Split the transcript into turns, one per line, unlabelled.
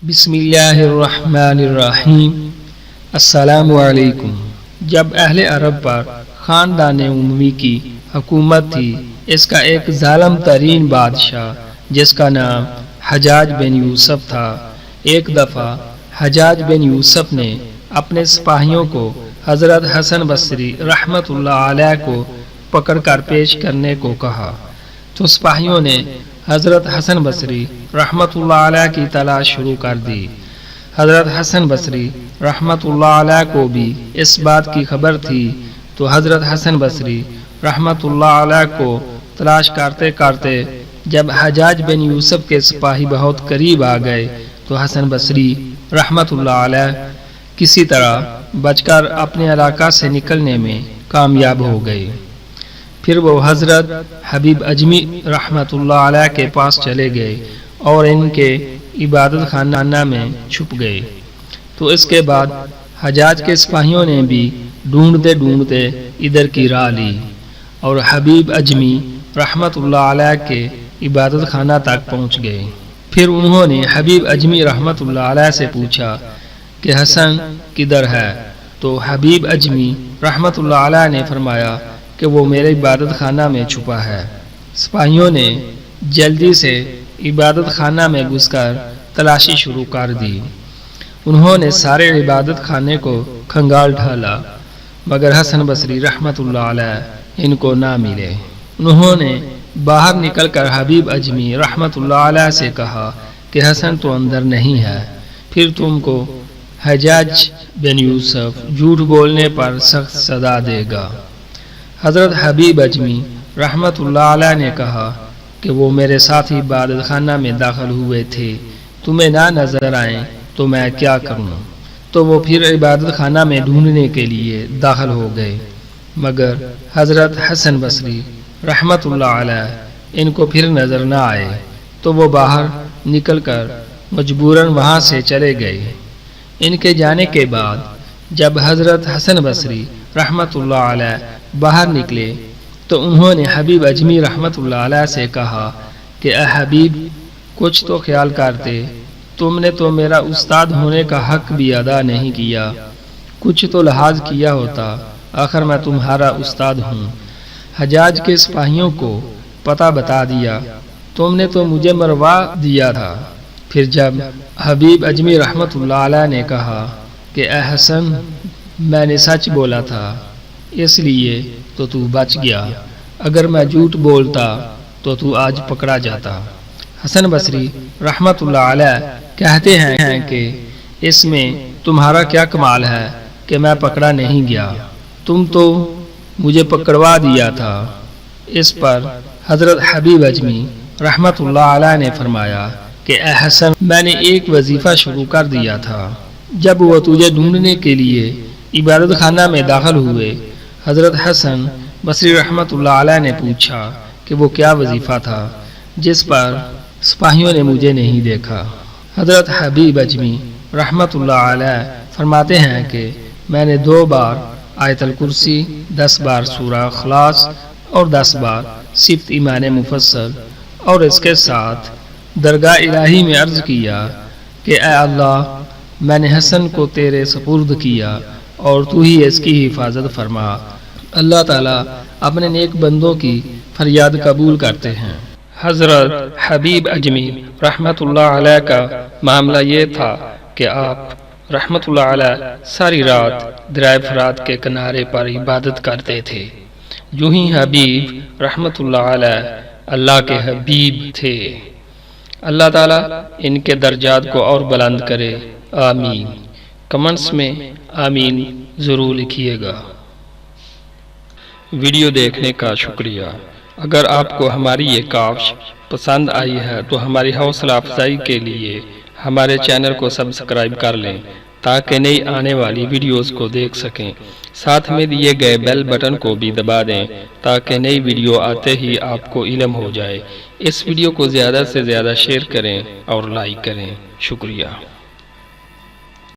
بسم اللہ الرحمن الرحیم۔ السلام علیکم۔ جب اہل عرب پر خاندان اموی کی حکومت تھی، اس کا ایک ظالم ترین بادشاہ جس کا نام حجاج بن یوسف تھا، ایک دفعہ حجاج بن یوسف نے اپنے سپاہیوں کو حضرت حسن بصری رحمت اللہ علیہ کو پکڑ کر پیش کرنے کو کہا، تو سپاہیوں نے حضرت حسن بصری رحمت اللہ علیہ کی تلاش شروع کر دی۔ حضرت حسن بصری رحمت اللہ علیہ کو بھی اس بات کی خبر تھی، تو حضرت حسن بصری رحمت اللہ علیہ کو تلاش کرتے کرتے جب حجاج بن یوسف کے سپاہی بہت قریب آ گئے تو حسن بصری رحمت اللہ علیہ کسی طرح بچ کر اپنے علاقہ سے نکلنے میں کامیاب ہو گئے۔ پھر وہ حضرت حبیب اجمی رحمت اللہ علیہ کے پاس چلے گئے اور ان کے عبادت خانہ میں چھپ گئے۔ تو اس کے بعد حجاج کے سپاہیوں نے بھی ڈھونڈتے ڈھونڈتے ادھر کی راہ لی اور حبیب اجمی رحمت اللہ علیہ کے عبادت خانہ تک پہنچ گئے۔ پھر انہوں نے حبیب اجمی رحمت اللہ علیہ سے پوچھا کہ حسن کدھر ہے؟ تو حبیب اجمی رحمت اللہ علیہ نے فرمایا کہ وہ میرے عبادت خانہ میں چھپا ہے۔ سپاہیوں نے جلدی سے عبادت خانہ میں گھس کر تلاشی شروع کر دی۔ انہوں نے سارے عبادت خانے کو کھنگال ڈھالا، مگر حسن بصری رحمت اللہ علیہ ان کو نہ ملے۔ انہوں نے باہر نکل کر حبیب اجمی رحمت اللہ علیہ سے کہا کہ حسن تو اندر نہیں ہے، پھر تم کو حجاج بن یوسف جھوٹ بولنے پر سخت سزا دے گا۔ حضرت حبیب اجمی رحمت اللہ علیہ نے کہا کہ وہ میرے ساتھ ہی عبادت خانہ میں داخل ہوئے تھے، تمہیں نہ نظر آئیں تو میں کیا کروں؟ تو وہ پھر عبادت خانہ میں ڈھونڈنے کے لیے داخل ہو گئے، مگر حضرت حسن بصری رحمت اللہ علیہ ان کو پھر نظر نہ آئے، تو وہ باہر نکل کر مجبوراً وہاں سے چلے گئے۔ ان کے جانے کے بعد جب حضرت حسن بصری رحمت اللہ علیہ باہر نکلے تو انہوں نے حبیب اجمی رحمت اللہ علیہ سے کہا کہ اے حبیب، کچھ تو خیال کرتے، تم نے تو میرا استاد ہونے کا حق بھی ادا نہیں کیا، کچھ تو لحاظ کیا ہوتا، آخر میں تمہارا استاد ہوں۔ حجاج کے سپاہیوں کو پتہ بتا دیا، تم نے تو مجھے مروا دیا تھا۔ پھر جب حبیب اجمی رحمت اللہ علیہ نے کہا کہ اے حسن، میں نے سچ بولا تھا، اس لیے تو بچ گیا، اگر میں جھوٹ بولتا تو آج پکڑا جاتا۔ حسن بصری رحمت اللہ علیہ کہتے ہیں کہ اس میں تمہارا کیا کمال ہے کہ میں پکڑا نہیں گیا، تم تو مجھے پکڑوا دیا تھا۔ اس پر حضرت حبیب اجمی رحمت اللہ علیہ نے فرمایا کہ اے حسن، میں نے ایک وظیفہ شروع کر دیا تھا۔ جب وہ تجھے ڈھونڈنے کے لیے عبادت خانہ میں داخل ہوئے، حضرت حسن بصری رحمت اللہ علیہ نے پوچھا کہ وہ کیا وظیفہ تھا جس پر سپاہیوں نے مجھے نہیں دیکھا۔ حضرت حبیب اجمی رحمت اللہ علیہ فرماتے ہیں کہ میں نے 2 بار آیت الکرسی، 10 بار سورہ اخلاص اور 10 بار صفت ایمان مفصل، اور اس کے ساتھ درگاہ الہی میں عرض کیا کہ اے اللہ، میں نے حسن کو تیرے سپرد کیا اور تو ہی اس کی حفاظت فرما۔ اللہ تعالیٰ اپنے نیک بندوں کی فریاد قبول کرتے ہیں۔ حضرت حبیب اجمی رحمت اللہ علیہ کا معاملہ یہ تھا کہ آپ رحمت اللہ علیہ ساری رات دریائے فرات کے کنارے پر عبادت کرتے تھے۔ جو ہی حبیب رحمت اللہ علیہ اللہ کے حبیب تھے، اللہ تعالیٰ ان کے درجات کو اور بلند کرے، آمین۔ کمنٹس میں آمین ضرور لکھیے گا۔ ویڈیو دیکھنے کا شکریہ۔ اگر آپ کو ہماری یہ کاوش پسند آئی ہے تو ہماری حوصلہ افزائی کے لیے ہمارے چینل کو سبسکرائب کر لیں تاکہ نئی آنے والی ویڈیوز کو دیکھ سکیں۔ ساتھ میں دیے گئے بیل بٹن کو بھی دبا دیں تاکہ نئی ویڈیو آتے ہی آپ کو علم ہو جائے۔ اس ویڈیو کو زیادہ سے زیادہ شیئر کریں اور لائک کریں۔ شکریہ۔